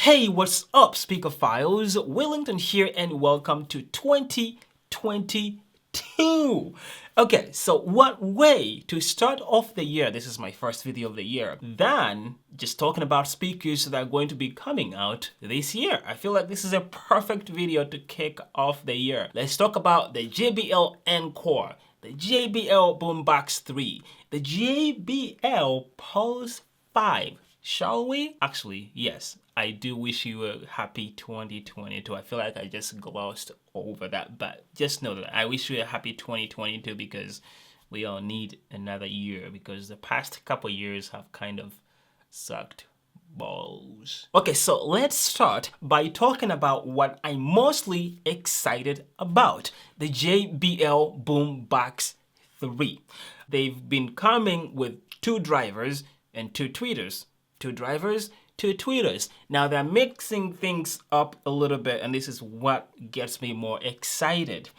Hey, what's up, Speakerphiles? Wellington here and welcome to 2022. Okay, so what way to start off the year, this is my first video of the year, than just talking about speakers that are going to be coming out this year. I feel like this is a perfect video to kick off the year. Let's talk about the JBL Encore, the JBL Boombox 3, the JBL Pulse 5. Shall we? Actually, yes. I do wish you a happy 2022. I feel like I just glossed over that, but just know that I wish you a happy 2022 because we all need another year because the past couple years have kind of sucked balls. Okay, so let's start by talking about what I'm mostly excited about, the JBL Boombox 3. They've been coming with two drivers and two tweeters. Two drivers, two tweeters. Now they're mixing things up a little bit, and this is what gets me more excited.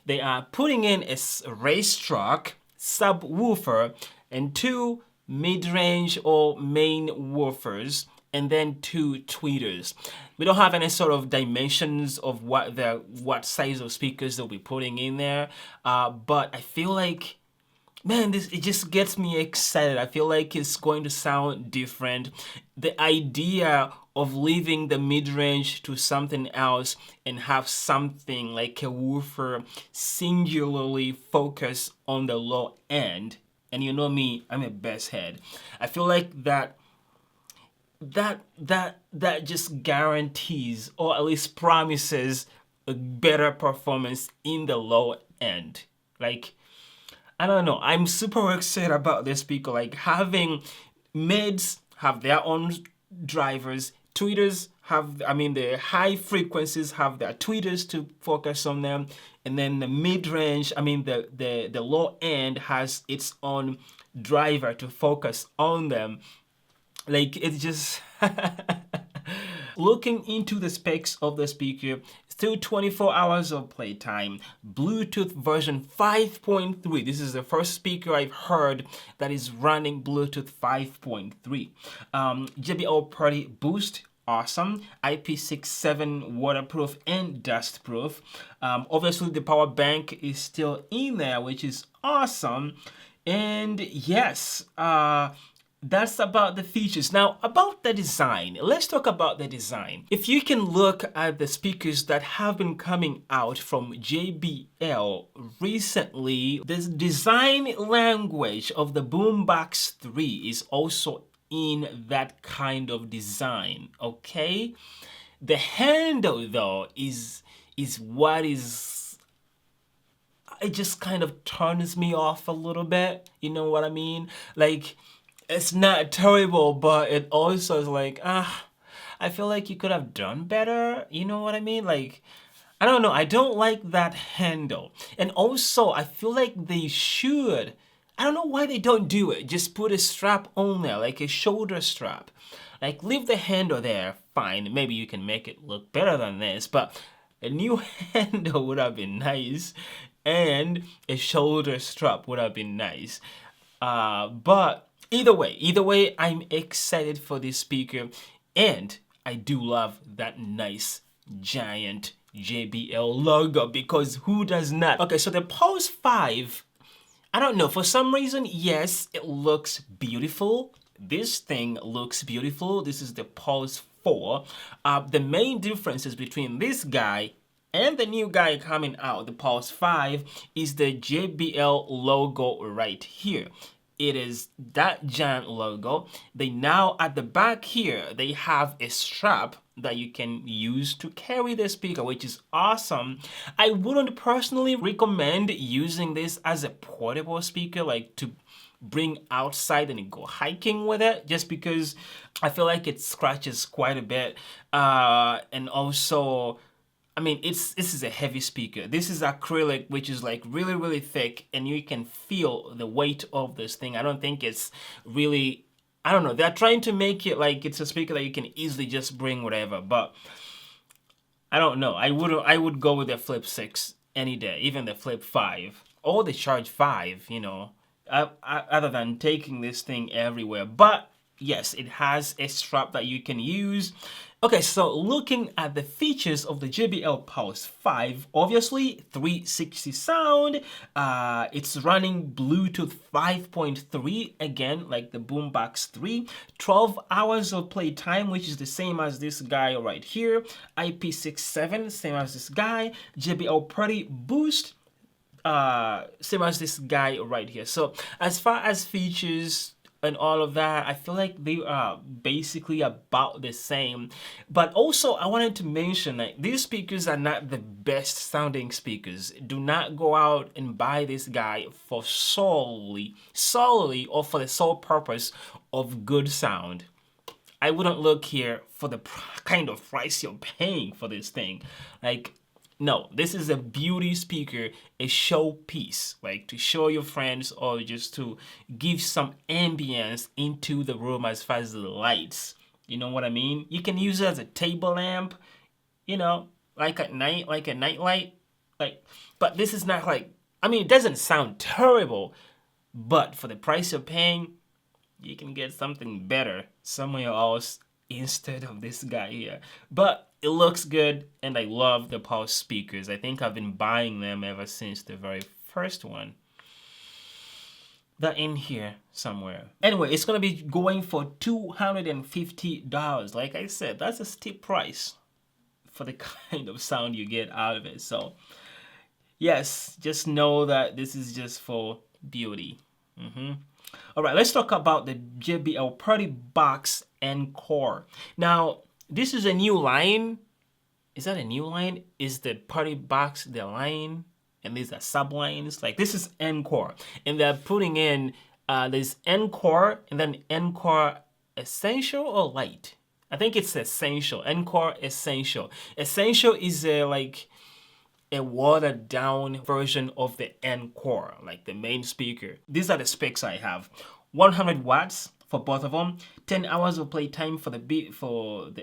They are putting in a racetrack subwoofer and two mid-range or main woofers, and then two tweeters. We don't have any sort of dimensions of what size of speakers they'll be putting in there, but I feel like, man, it just gets me excited. I feel like it's going to sound different. The idea of leaving the mid-range to something else and have something like a woofer singularly focus on the low end. And you know me, I'm a bass head. I feel like that just guarantees, or at least promises, a better performance in the low end. Like, I don't know. I'm super excited about this speaker. Like having mids have their own drivers, tweeters have, the high frequencies have their tweeters to focus on them, and then the mid-range, the low end has its own driver to focus on them. Like it's just looking into the specs of the speaker, still 24 hours of playtime, Bluetooth version 5.3. This is the first speaker I've heard that is running Bluetooth 5.3. JBL Party Boost, awesome. IP67 waterproof and dustproof. Obviously the power bank is still in there, which is awesome. And yes, that's about the features. Now, about the design, let's talk about the design. If you can look at the speakers that have been coming out from JBL recently, the design language of the Boombox 3 is also in that kind of design, okay? The handle, though, is what is... It just kind of turns me off a little bit, you know what I mean? Like, it's not terrible, but it also is like, I feel like you could have done better. You know what I mean? Like, I don't know. I don't like that handle. And also, I feel like they should. I don't know why they don't do it. Just put a strap on there, like a shoulder strap. Like, leave the handle there. Fine. Maybe you can make it look better than this, but a new handle would have been nice. And a shoulder strap would have been nice. But either way, I'm excited for this speaker, and I do love that nice giant JBL logo, because who does not? Okay, so the Pulse 5, I don't know, for some reason, yes, it looks beautiful. This thing looks beautiful. This is the Pulse 4. The main differences between this guy and the new guy coming out, the Pulse 5, is the JBL logo right here. It is that giant logo. They now, at the back here, they have a strap that you can use to carry the speaker, which is awesome. I wouldn't personally recommend using this as a portable speaker, like to bring outside and go hiking with it, just because I feel like it scratches quite a bit. And also, this is a heavy speaker. This is acrylic, which is like really, really thick, and you can feel the weight of this thing. I don't think it's really, I don't know. They're trying to make it like it's a speaker that you can easily just bring whatever, but I don't know. I would go with the Flip 6 any day, even the Flip 5 or the Charge 5, you know, other than taking this thing everywhere. But yes, it has a strap that you can use. Okay, so looking at the features of the JBL Pulse 5, obviously 360 sound, it's running Bluetooth 5.3, again, like the Boombox 3, 12 hours of play time, which is the same as this guy right here, IP67, same as this guy, JBL Party Boost, same as this guy right here. So as far as features and all of that, I feel like they are basically about the same. But also I wanted to mention that these speakers are not the best sounding speakers. Do not go out and buy this guy for solely or for the sole purpose of good sound. I wouldn't look here for the kind of price you're paying for this thing. Like, no, this is a beauty speaker, a showpiece, like to show your friends or just to give some ambience into the room as far as the lights. You know what I mean? You can use it as a table lamp, you know, like at night, like a night light. Like, but this is not like, I mean, it doesn't sound terrible, but for the price you're paying, you can get something better somewhere else instead of this guy here. But it looks good, and I love the Pulse speakers. I think I've been buying them ever since the very first one. They're in here somewhere. Anyway, it's gonna be going for $250. Like I said, that's a steep price for the kind of sound you get out of it. So yes, just know that this is just for beauty. All right, let's talk about the JBL Partybox Encore. Now, this is a new line. Is that a new line? Is the Partybox the line? And these are sublines? Like, this is Encore. And they're putting in, there's Encore and then Encore Essential or Light? I think it's Essential. Encore Essential. Essential is like a watered down version of the Encore, like the main speaker. These are the specs I have. 100 watts for both of them, 10 hours of play time for the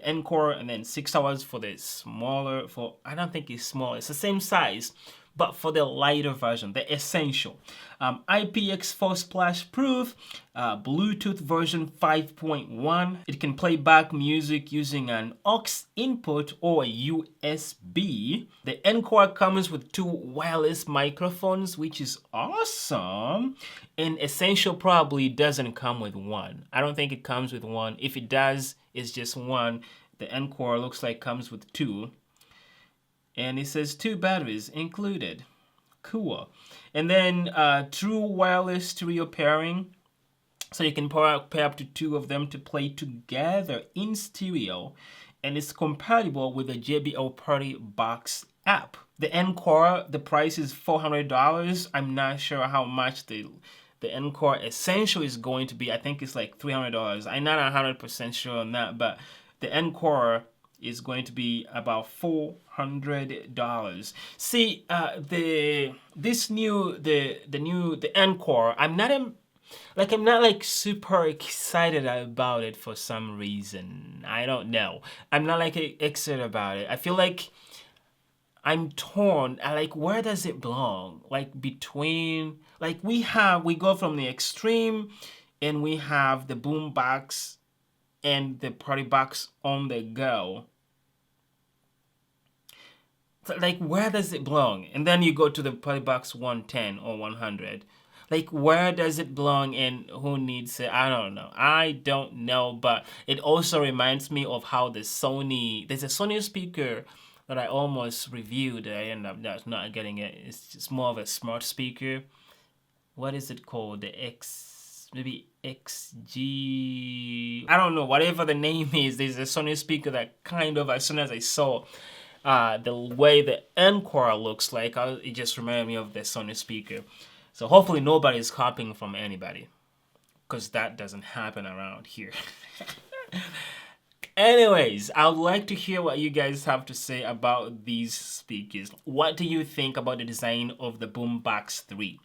Encore, and then 6 hours for the smaller, I don't think it's small, it's the same size, but for the lighter version, the Essential. IPX4 splash proof, Bluetooth version 5.1. It can play back music using an aux input or a USB. The Encore comes with 2 wireless microphones, which is awesome. And Essential probably doesn't come with one. I don't think it comes with one. If it does, it's just one. The Encore looks like comes with 2. And it says 2 batteries included. Cool. And then true wireless stereo pairing. So you can pair up to 2 of them to play together in stereo. And it's compatible with the JBL Partybox app. The Encore, the price is $400. I'm not sure how much the Encore Essential is going to be. I think it's like $300. I'm not 100% sure on that, but the Encore is going to be about $400. See, the Encore, I'm not like super excited about it for some reason. I don't know. I'm not like excited about it. I feel like I'm torn. Like, where does it belong? Like between, like we go from the extreme, and we have the Boombox and the Partybox on the go. So, like, where does it belong? And then you go to the Partybox 110 or 100. Like, where does it belong and who needs it? I don't know. But it also reminds me of how there's a Sony speaker that I almost reviewed. I ended up not getting it. It's just more of a smart speaker. What is it called? Maybe XG, I don't know, whatever the name is. There's a Sony speaker that kind of, as soon as I saw the way the Encore looks like, it just reminded me of the Sony speaker. So hopefully nobody's copying from anybody, because that doesn't happen around here. Anyways, I would like to hear what you guys have to say about these speakers. What do you think about the design of the Boombox 3?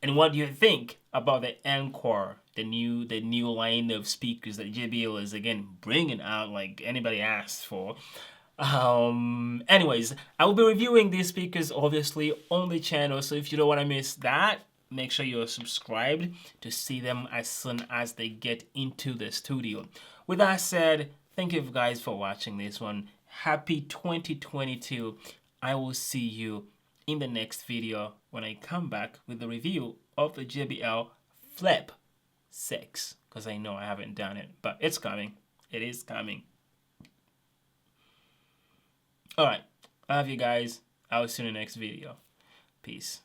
And what do you think about the Encore, the new line of speakers that JBL is again bringing out, like anybody asked for? Anyways, I will be reviewing these speakers obviously on the channel, so if you don't want to miss that, make sure you're subscribed to see them as soon as they get into the studio. With that said, Thank you guys for watching this one. Happy 2022. I will see you in the next video when I come back with the review of the JBL Flip 6, because I know I haven't done it, but it's coming. It is coming. Alright, I love you guys. I will see you in the next video. Peace.